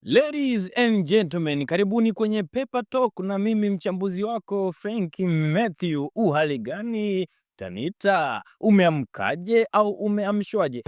Ladies and gentlemen, karibuni kwenye Paper Talk na mimi mchambuzi wako Frank Mathew. Uhali gani Tanita? Umeamkaje au umeamshwaje?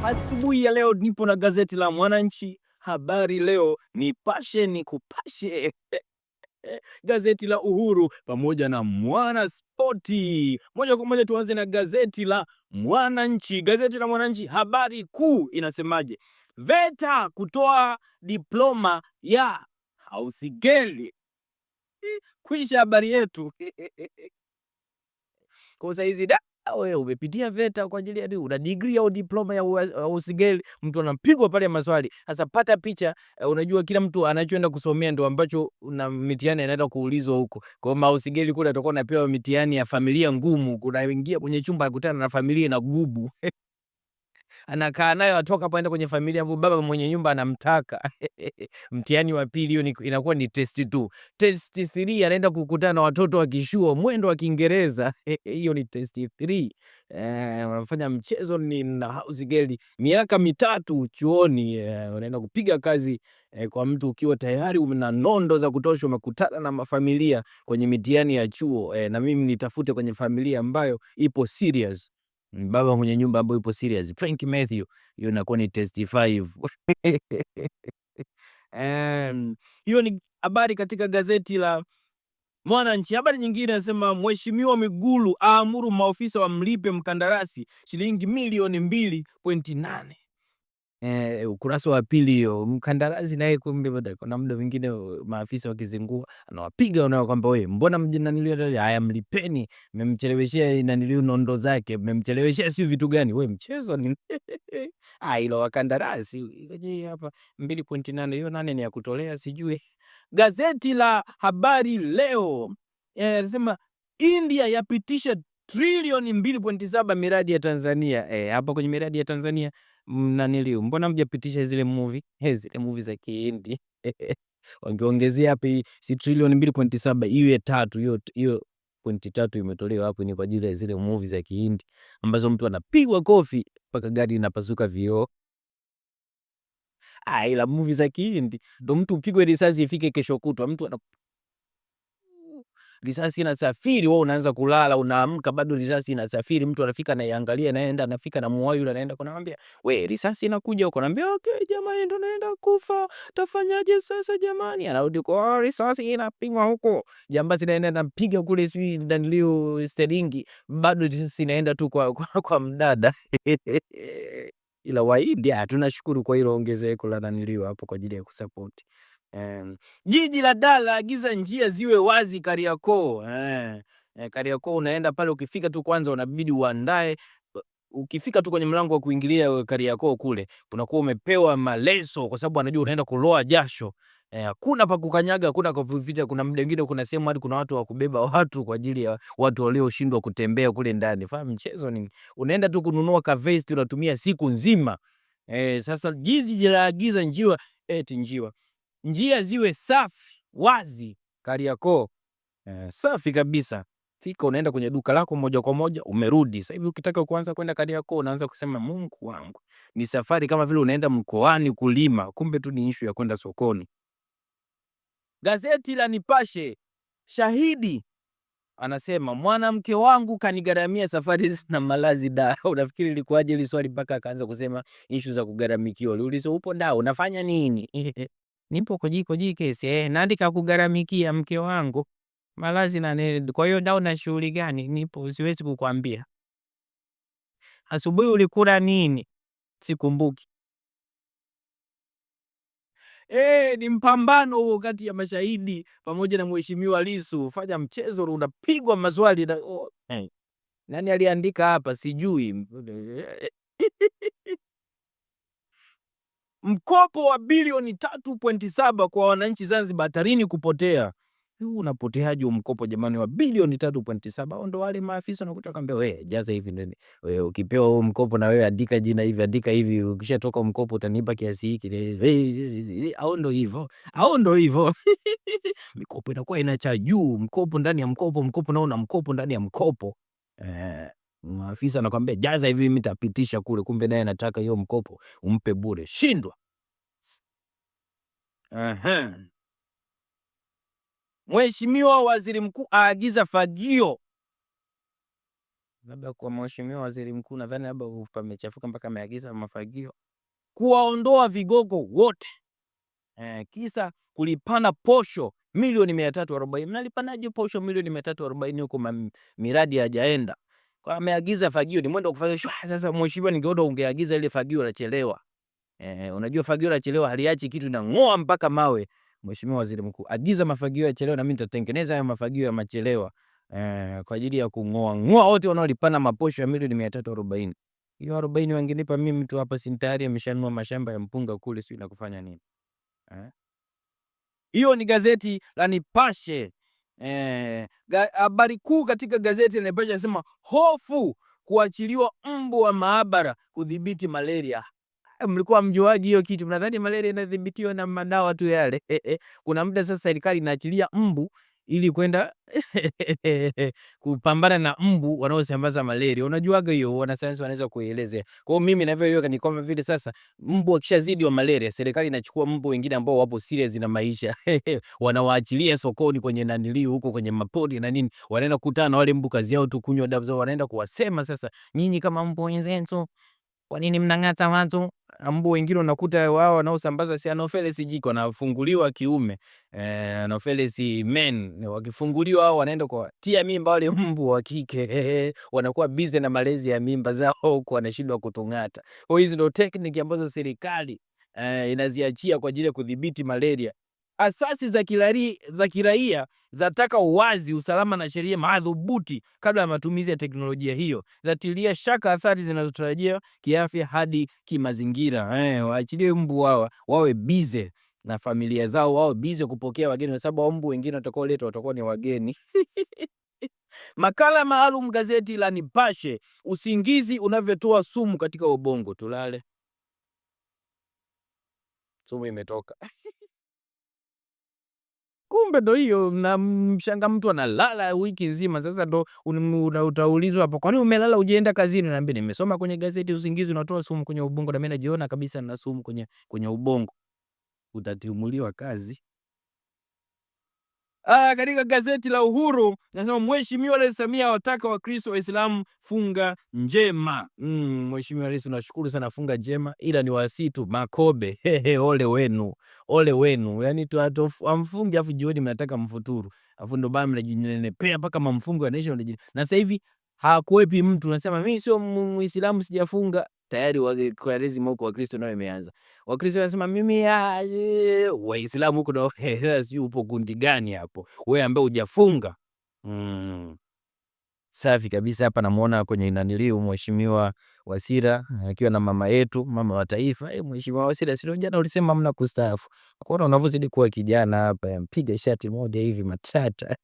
Asubuhi ya leo nipo na gazeti la Mwananchi, Habari Leo, Nipashe Nikupashe gazeti la Uhuru pamoja na Mwana Spoti. Moja kwa moja tuanze na gazeti la Mwananchi. Gazeti la Mwananchi, habari kuu inasemaje? VETA kutoa diploma ya hausigeli. Kwisha habari yetu. Kwa saizi wewe umepitia VETA kwa ajili ya nini? Una degree au diploma ya usigeli, mtu anapigwa pale maswali. Sasa pata picha, unajua kila mtu anachoenda kusomea ndio ambacho una mitihani anaenda kuulizwa huko. Kwa hiyo usigeli kule atakuwa anapewa mitihani ya familia ngumu. Kunaingia kwenye chumba akutana na familia na gubu. Anakaa nayo atoka hapo aenda kwenye familia ambapo baba mwenye nyumba anamtaka. Mtihani wa pili hiyo inakuwa ni test 2. Test 3 anaenda kukutana na watoto wa kishuo mwendo wa Kiingereza. Hiyo ni test 3. Wanafanya mchezo ni na house girl miaka 3 chuoni. Unaenda kupiga kazi kwa mtu ukiwa tayari una nondo za kutosha, umekutana na mafamilia kwenye mitihani ya chuo. Na mimi nitafute kwenye familia ambayo ipo serious. Baba mwenye nyumba ambayo ipo serious. Frank Mathew, hiyo inakuwa ni test 5. Hiyo ni habari katika gazeti la Mwananchi. Habari nyingine nasema Mheshimiwa Mwigulu aamuru maofisa wamlipe mkandarasi shilingi milioni 2.8. Ukurasa wa pili hiyo. Mkandarasi naye kumbe kuna muda mwingine maafisa wakizingua anawapiga unao kwamba wewe mbona mjinanilio haya mlipeni, mmemcheleweshia nanilio nondo zake, mmemcheleweshia sio vitu gani, wewe mchezo ni hilo wakandarasi hapa 2.8 hiyo 8 ni ya kutolea sijui. Gazeti la Habari Leo anasema India yapitisha trilioni 2.7 miradi ya Tanzania. Hapa kwenye miradi ya Tanzania mnaniliu, mbona mjapitisha zile movie za Kihindi? Wangeongezea hapa si trilioni 2.7 iwe 3, hiyo 0.3 imetolewa hapo ni kwa ajili ya zile movie za Kihindi ambazo mtu anapigwa kofi mpaka gari inapasuka vioo. Ila movie za Kihindi ndo mtu upigwe risasi ifike kesho kutwa, mtu ana risasi inasafiri, wewe unaanza kulala, unaamka bado risasi inasafiri, mtu anafika anaiangalia, naenda anafika na muoyo yule anaenda kunamwambia we risasi inakuja huko, anambia okay jamani ndo naenda kufa, tafanyaje sasa jamani, anarudi kwa risasi inapigwa huko, jambazi naenda nampiga kule sui Danlio Steringi, bado risasi inaenda tu kwa mdada. Ila Wahindi tunashukuru kwa hilo ongezeko la Danlio hapo kwa ajili ya kusupport. Jiji la Dar laagiza njia ziwe wazi Kariakoo. Kariakoo unaenda pale, ukifika tu kwanza unabidi uandae, ukifika tu kwenye mlango wa kuingilia Kariakoo kule unakuwa umepewa maleso, kwa sababu anajua unaenda kuloa jasho. Hakuna pa kukanyaga, hakuna kupita, kuna muda mwingine kuna sehemu hadi kuna watu wa kubeba watu kwa ajili ya watu walioshindwa kutembea kule ndani. Fahamu mchezo nini? Unaenda tu kununua ka vest unatumia siku nzima. Sasa jiji laagiza njia ziwe safi wazi Kariakoo. Safi kabisa. Fika unaenda kwenye duka lako moja kwa moja umerudi. Sasa hivi ukitaka kuanza kwenda Kariakoo unaanza kusema Mungu wangu, ni safari kama vile unaenda mkoani kulima, kumbe tu ni issue ya kwenda sokoni. Gazeti la Nipashe, shahidi anasema mwanamke wangu kanigharamia safari na malazi da. Unafikiri ilikuwaje ile swali mpaka akaanza kusema issue za kugharamikiwa? Uliulizo upo da unafanya nini? Nipo kojiko kesi naandika kugharamikia mke wangu malazi na kwa hiyo dau na shughuli gani? Nipo siwezi kukwambia. Asubuhi ulikula nini? Sikumbuki. Ni mpambano huo kati ya mashahidi pamoja na Mheshimiwa Lissu. Fanya mchezo unapigwa maswali na nani aliandika hapa sijui. Mkopo wa bilioni 3.7 kwa wananchi Zanzibar hatarini kupotea. Unapoteaje mkopo jamani wa bilioni 3.7? Ndo wale maafisa nakuta kwambia wewe jaza hivi ndio. Wewe ukipewa huo mkopo na wewe andika jina hivi, andika hivi, ukishatoka mkopo utanipa kiasi hiki. Au ndo hivyo. Mikopo inakuwa inacha juu, mkopo ndani ya mkopo, mkopo naona mkopo ndani ya mkopo. Afisa anakuambia jaza hivi, mimi nitapitisha kule, kumbe naye anataka hiyo mkopo umpe bure. Shindwa. Mheshimiwa Waziri Mkuu aagiza fagio. Labda kwa Mheshimiwa Waziri Mkuu nadhani labda pamechafuka mpaka ameagiza mafagio. Kuwaondoa vigogo wote. Kisa kulipana posho milioni 340. Mnalipanaje posho milioni 340 huko miradi hajaenda? Kwa ameagiza fagio, ni mwendo kufanya shwa. Sasa mheshimiwa, ningeona ungeagiza ile fagio la chelewa. Unajua fagio la chelewa haliachi kitu na ngoa mpaka mawe. Mheshimiwa Waziri Mkuu, agiza mafagio ya chelewa na mimi nitatengeneza hayo mafagio ya machelewa kwa ajili ya kungoa wote wanaolipana maposho ya milioni 340. Hiyo 40 wangenipa mimi tu hapa, si tayari ameshanunua mashamba ya mpunga kule, sio na kufanya nini? Hiyo ni gazeti la Nipashe. Habari kuu katika gazeti la Nipashe inasema hofu kuachiliwa mbu wa maabara kudhibiti malaria. Mlikuwa mjuaji hiyo kitu? Mnadhani malaria inadhibitiwa na madawa tu yale? Kuna muda sasa serikali inaachilia mbu ili kwenda kupambana na mbu wanaosambaza malaria. Unajuaga hiyo, wanasayansi wanaweza kuelezea. Kwa hiyo mimi ninavyoiweka ni kama vile sasa mbu akishazidi wa malaria, serikali inachukua mbu wengine ambao wapo serious na maisha wanawaachilia sokoni kwenye naniliu huko kwenye mapori na nini, wanaenda kukutana na wale mbu, kazi yao tu kunywa dawa zao, wanaenda kuwasema sasa, nyinyi kama mbu wenzetu, kwa nini mnang'ata watu? Mbu wengine unakuta wao wanaosambaza si Anopheles jiko wanafunguliwa kiume, Anopheles men wakifunguliwa wao wanaenda kwa tia mimba wale mbu wa kike wanakuwa busy na malezi ya mimba zao huko, wanashindwa kutung'ata. Kwa hizo ndio technique ambazo serikali inaziachia kwa ajili ya kudhibiti malaria. Asasi za kiraia zataka uwazi, usalama na sheria madhubuti kabla ya matumizi ya teknolojia hiyo. Zatilia shaka athari zinazotarajiwa kiafya hadi kimazingira. Waachilie mbu wawe busy na familia zao, wawe busy kupokea wageni, kwa sababu mbu wengine watakaoletwa watakuwa ni wageni. Makala maalum gazeti la Nipashe, usingizi unavyotoa sumu katika ubongo. Tulale, sumu imetoka. Kumbe ndo hiyo, na mshanga mtu analala wiki nzima. Sasa ndo utaulizwa hapo, kwani umelala ujienda kazini? Naambia nimesoma kwenye gazeti usingizi unatoa sumu kwenye ubongo, na mimi najiona kabisa na sumu kwenye ubongo. Utatimuliwa kazi. Katika gazeti la Uhuru nasema Mheshimiwa Rais Samia wataka Wakristo Waislamu funga njema. Mheshimiwa Rais, tunashukuru sana, funga njema, ila ni wasitu makobe. Ole wenu, ole wenu. Yaani amfungi afu jioni mnataka mfuturu. Afu ndo bado mnajinenepea mpaka mamfungo yanaisha. Na sasa hivi hakuepi mtu unasema mimi sio Muislamu sijafunga. Tayari lazima huko Wakristo nao imeanza. Wakristo wanasema mimi Waislamu huko nao si upo kundi gani hapo? Wewe ambaye hujafunga. Safi kabisa. Hapa namuona kwenye naniliu Mheshimiwa Wasira akiwa na mama yetu, mama wa taifa. Mheshimiwa Wasira, sio jana ulisema mna kustaafu. Unaona unavyozidi kuwa kijana hapa, mpiga shati moja hivi matata.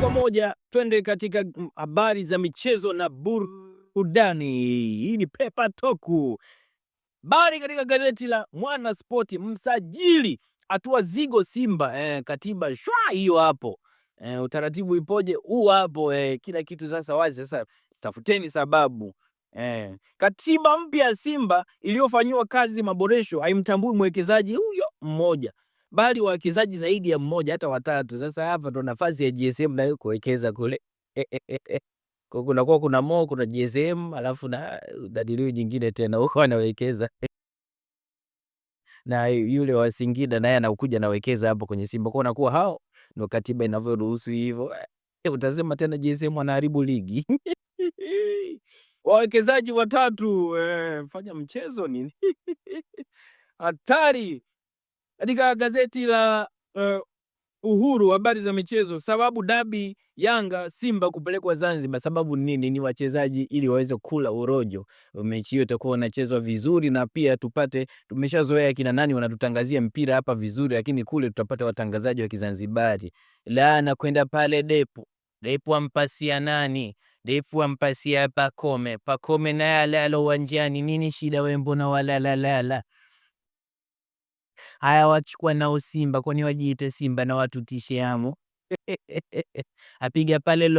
Kwa moja twende katika habari za michezo na burudani. Hii ni Pepa Toku. Habari katika gazeti la Mwana Spoti, msajili atua zigo Simba. Katiba shwa hiyo hapo. Utaratibu ipoje? Huu hapo. Kila kitu sasa wazi. Sasa tafuteni sababu. Katiba mpya ya Simba iliyofanywa kazi maboresho haimtambui mwekezaji huyo mmoja, bali wawekezaji zaidi ya mmoja, hata watatu. Sasa hapa ndo nafasi ya GSM nayo kuwekeza kule. Kuna GSM alafu na dadilio nyingine tena huko anawekeza. Na yule wa Singida naye anakuja nawekeza hapo kwenye Simba. Kwa nakuwa hao ndo katiba inavyoruhusu hivyo. Utasema tena GSM anaharibu ligi. Wawekezaji watatu, fanya mchezo nini? Hatari. Katika gazeti la Uhuru, habari za michezo, sababu dabi Yanga Simba kupelekwa Zanzibar. Sababu nini? Ni wachezaji ili waweze kula urojo. Mechi hiyo itakuwa inachezwa vizuri, na pia tumeshazoea kina nani wanatutangazia mpira hapa vizuri, lakini kule tutapata watangazaji wa Kizanzibari. Na kwenda pale Depu ampasia nani? Depu ampasia Pakome naye alala uwanjani. Nini shida wewe, mbona walalala? haya wachukua nao Simba, kwani wajiite Simba na watutishe amo. Apiga pale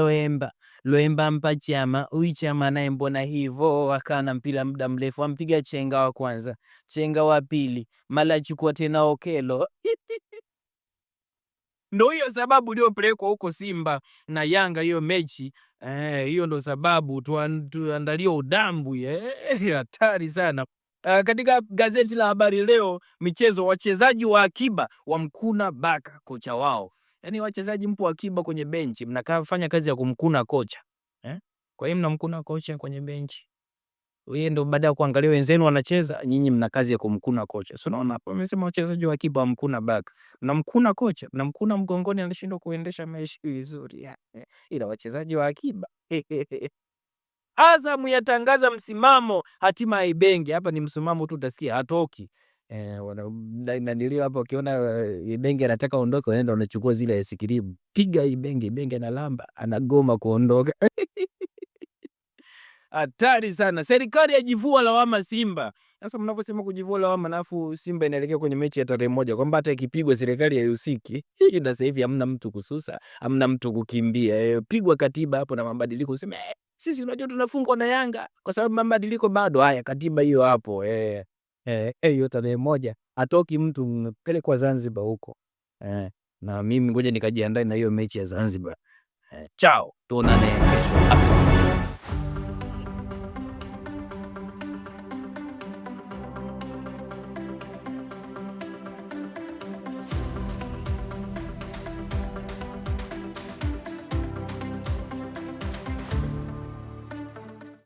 Loemba ampa Chama, huyu Chama naye mbona hivo, akaa na mpira muda mrefu, ampiga chenga wa kwanza, chenga wa pili, mala achukua tena Okelo. Ndo hiyo sababu iliyopelekwa huko Simba na Yanga hiyo mechi. Hiyo ndo sababu tuandalie udambu. Hatari sana. Katika gazeti la Habari Leo michezo, wachezaji wa akiba wamkuna Baka kocha wao. Yaani wachezaji mpo akiba kwenye benchi, mnakaa fanya kazi ya kumkuna kocha. Kwa hiyo mnamkuna kocha kwenye benchi. Wewe ndo baada ya kuangalia wenzenu wanacheza, nyinyi mna kazi ya kumkuna kocha. Si unaona hapo amesema wachezaji wa akiba wamkuna Baka. Mnamkuna kocha, mnamkuna mgongoni, anashindwa kuendesha mechi vizuri. Ila wachezaji wa akiba. Azam yatangaza msimamo hatima ya Ibenge. Hapa ni msimamo tu, utasikia hatoki. Nilio hapo ukiona Ibenge anataka aondoke, wanaenda wanachukua zile sikiribu. Piga Ibenge na lamba, anagoma kuondoka. Hatari sana. Serikali yajivua lawama Simba. Sasa mnavyosema kujivua lawama, nafu Simba inaelekea kwenye mechi ya tarehe 1 kwamba hata ikipigwa serikali haihusiki. Hii na sasa hivi hamna mtu kususa, hamna mtu kukimbia. Pigwa katiba hapo na mabadiliko, useme sisi unajua tunafungwa na Yanga kwa sababu mabadiliko bado. Haya, katiba hiyo hapo. Hiyo tarehe 1 atoki mtu, mpelekwa Zanzibar huko. Na mimi ngoja nikajiandae na hiyo mechi ya Zanzibar. Chao, tuonane kesho.